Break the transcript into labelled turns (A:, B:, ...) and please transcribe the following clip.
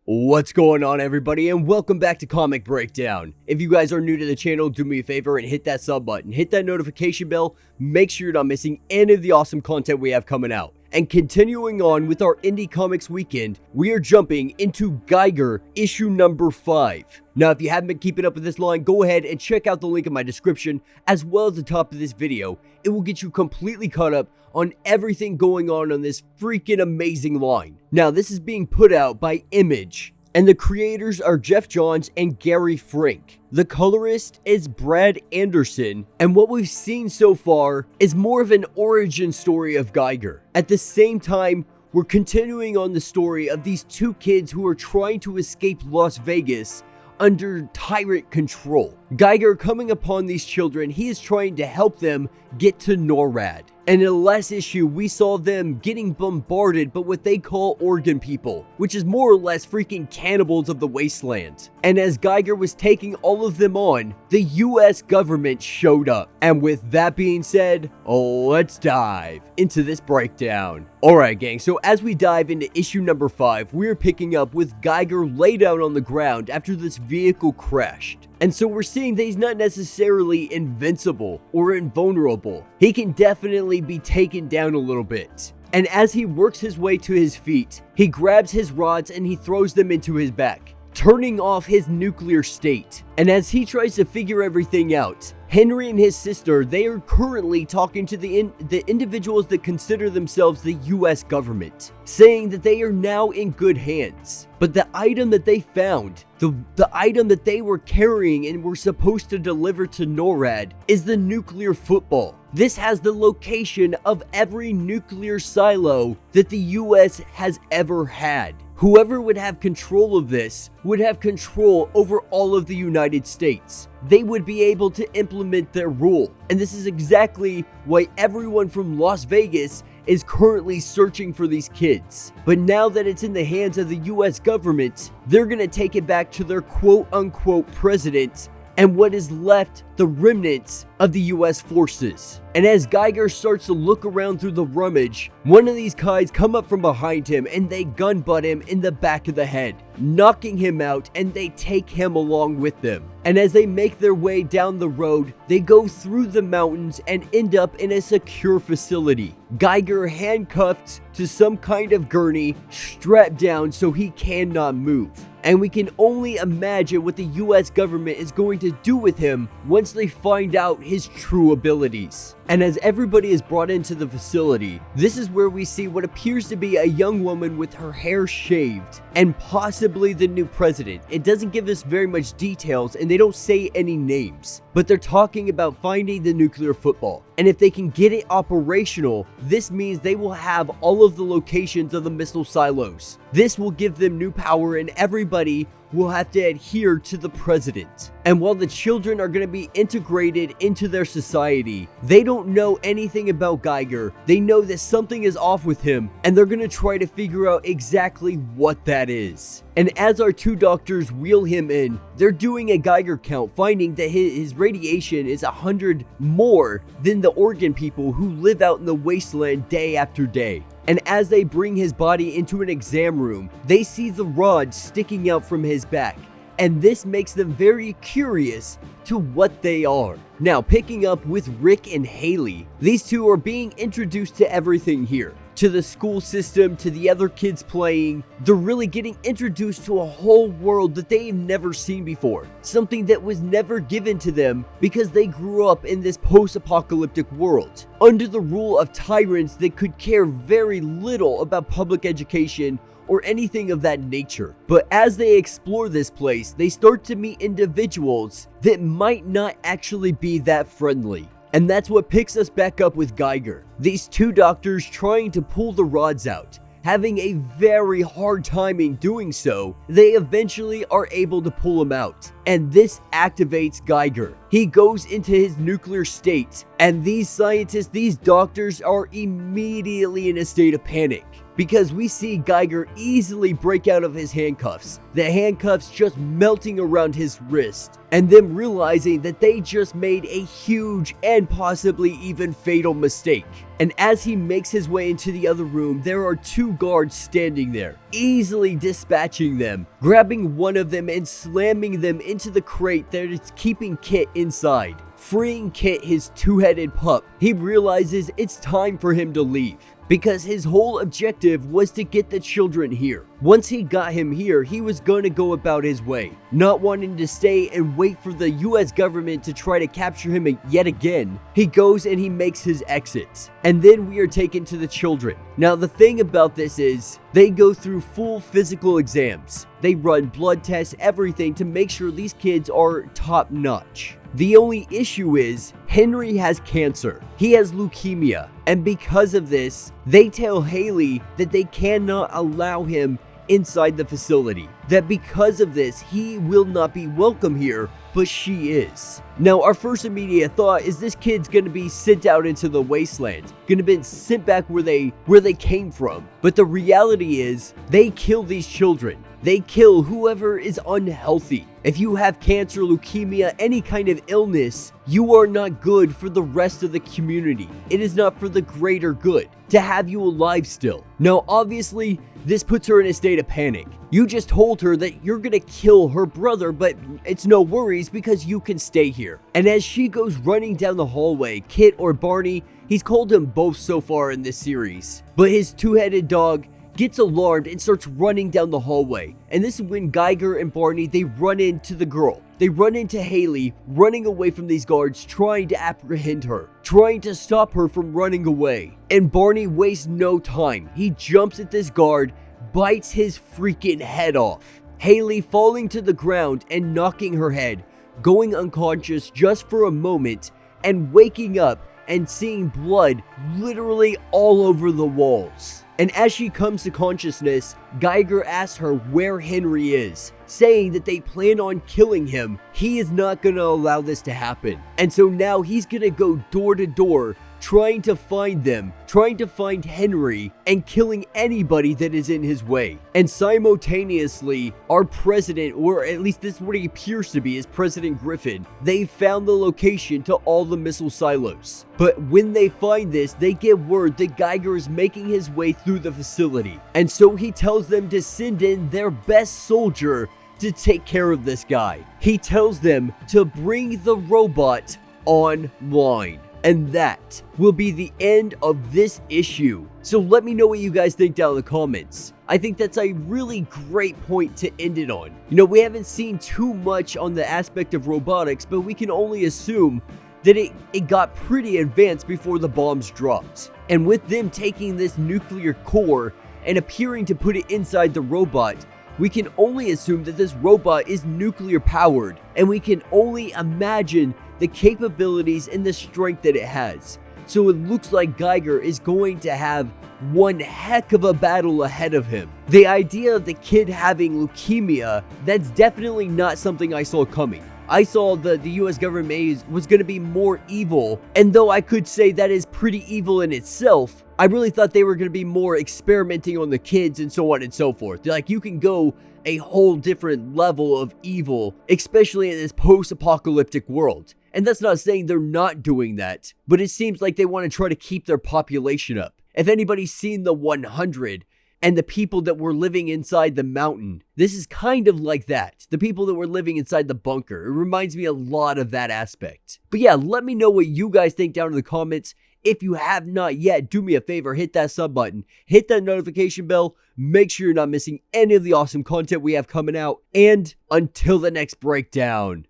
A: What's going on, everybody, and welcome back to Comic Breakdown. If you guys are new to the channel, do me a favor and hit that sub button, hit that notification bell, make sure you're not missing any of the awesome content we have coming out. And continuing on with our Indie Comics weekend, we are jumping into Geiger issue number 5. Now, if you haven't been keeping up with this line, go ahead and check out the link in my description as well as the top of this video. It will get you completely caught up on everything going on this freaking amazing line. Now, this is being put out by Image, and the creators are GEOFF JOHNS and Gary Frank. The colorist is Brad Anderson, and what we've seen so far is more of an origin story of Geiger. At the same time, we're continuing on the story of these two kids who are trying to escape Las Vegas under tyrant control. Geiger, coming upon these children, he is trying to help them get to NORAD. And in the last issue, we saw them getting bombarded by what they call organ people, which is more or less freaking cannibals of the wasteland. And as Geiger was taking all of them on, the US government showed up. And with that being said, let's dive into this breakdown. Alright gang, so as we dive into issue number 5, we're picking up with Geiger laid out on the ground after this vehicle crashed. And so we're seeing that he's not necessarily invincible or invulnerable. He can definitely be taken down a little bit. And as he works his way to his feet, he grabs his rods and he throws them into his back, turning off his nuclear state. And as he tries to figure everything out, Henry and his sister, they are currently talking to the individuals that consider themselves the US government, saying that they are now in good hands. But the item that they found, the item that they were carrying and were supposed to deliver to NORAD, is the nuclear football. This has the location of every nuclear silo that the US has ever had. Whoever would have control of this would have control over all of the United States. They would be able to implement their rule. And this is exactly why everyone from Las Vegas is currently searching for these kids. But now that it's in the hands of the US government, they're gonna take it back to their quote-unquote president and what is left, the remnants of the US forces. And as Geiger starts to look around through the rummage, one of these guys come up from behind him and they gun butt him in the back of the head, knocking him out, and they take him along with them. And as they make their way down the road, they go through the mountains and end up in a secure facility. Geiger handcuffed to some kind of gurney, strapped down so he cannot move. And we can only imagine what the US government is going to do with him once they find out his true abilities. And as everybody is brought into the facility, this is where we see what appears to be a young woman with her hair shaved and possibly the new president. It doesn't give us very much details and they don't say any names, but they're talking about finding the nuclear football. And if they can get it operational, this means they will have all of the locations of the missile silos. This will give them new power and everybody will have to adhere to the president. And while the children are going to be integrated into their society, they don't know anything about Geiger. They know that something is off with him, and they're going to try to figure out exactly what that is. And as our two doctors wheel him in, they're doing a Geiger count, finding that his radiation is 100 more than the organ people who live out in the wasteland day after day. And as they bring his body into an exam room, they see the rods sticking out from his back. And this makes them very curious to what they are. Now, picking up with Rick and Haley, these two are being introduced to everything here. To the school system, to the other kids playing. They're really getting introduced to a whole world that they've never seen before. Something that was never given to them because they grew up in this post-apocalyptic world, under the rule of tyrants that could care very little about public education or anything of that nature. But as they explore this place, they start to meet individuals that might not actually be that friendly. And that's what picks us back up with Geiger. These two doctors trying to pull the rods out, having a very hard time in doing so. They eventually are able to pull him out. And this activates Geiger. He goes into his nuclear state, and these scientists, these doctors are immediately in a state of panic because we see Geiger easily break out of his handcuffs, the handcuffs just melting around his wrist, and them realizing that they just made a huge and possibly even fatal mistake. And as he makes his way into the other room, there are 2 guards standing there, easily dispatching them, grabbing one of them and slamming them into the crate that is keeping Kit inside. Freeing Kit, his 2-headed pup, he realizes it's time for him to leave, because his whole objective was to get the children here. Once he got him here, he was going to go about his way, not wanting to stay and wait for the US government to try to capture him yet again. He goes and he makes his exit, and then we are taken to the children. Now the thing about this is, they go through full physical exams. They run blood tests, everything to make sure these kids are top notch. The only issue is, Henry has cancer. He has leukemia. And because of this, they tell Haley that they cannot allow him inside the facility. That because of this, he will not be welcome here, but she is. Now, our first immediate thought is this kid's gonna be sent out into the wasteland, gonna be sent back where they came from. But the reality is, they kill these children. They kill whoever is unhealthy. If you have cancer, leukemia, any kind of illness, you are not good for the rest of the community. It is not for the greater good to have you alive still. Now, obviously, this puts her in a state of panic. You just told her that you're gonna kill her brother, but it's no worries because you can stay here. And as she goes running down the hallway, Kit or Barney, he's called them both so far in this series, but his 2-headed dog gets alarmed and starts running down the hallway. And this is when Geiger and Barney, they run into the girl. They run into Haley, running away from these guards, trying to apprehend her, trying to stop her from running away. And Barney wastes no time. He jumps at this guard, bites his freaking head off. Haley falling to the ground and knocking her head, going unconscious just for a moment, and waking up and seeing blood literally all over the walls. And as she comes to consciousness, Geiger asks her where Henry is, saying that they plan on killing him. He is not going to allow this to happen. And so now he's going to go door to door, trying to find them, trying to find Henry, and killing anybody that is in his way. And simultaneously, our president, or at least this is what he appears to be, is President Griffin, they found the location to all the missile silos. But when they find this, they get word that Geiger is making his way through the facility. And so he tells them to send in their best soldier to take care of this guy. He tells them to bring the robot online. And that will be the end of this issue. So let me know what you guys think down in the comments. I think that's a really great point to end it on. You know, we haven't seen too much on the aspect of robotics, but we can only assume that it got pretty advanced before the bombs dropped. And with them taking this nuclear core and appearing to put it inside the robot, we can only assume that this robot is nuclear powered, and we can only imagine the capabilities and the strength that it has. So it looks like Geiger is going to have one heck of a battle ahead of him. The idea of the kid having leukemia, that's definitely not something I saw coming. I saw the US government was going to be more evil, and though I could say that is pretty evil in itself, I really thought they were going to be more experimenting on the kids and so on and so forth. Like, you can go a whole different level of evil, especially in this post-apocalyptic world. And that's not saying they're not doing that, but it seems like they want to try to keep their population up. If anybody's seen the 100 and the people that were living inside the mountain, this is kind of like that. The people that were living inside the bunker. It reminds me a lot of that aspect. But yeah, let me know what you guys think down in the comments. If you have not yet, do me a favor, hit that sub button, hit that notification bell, make sure you're not missing any of the awesome content we have coming out, and until the next breakdown.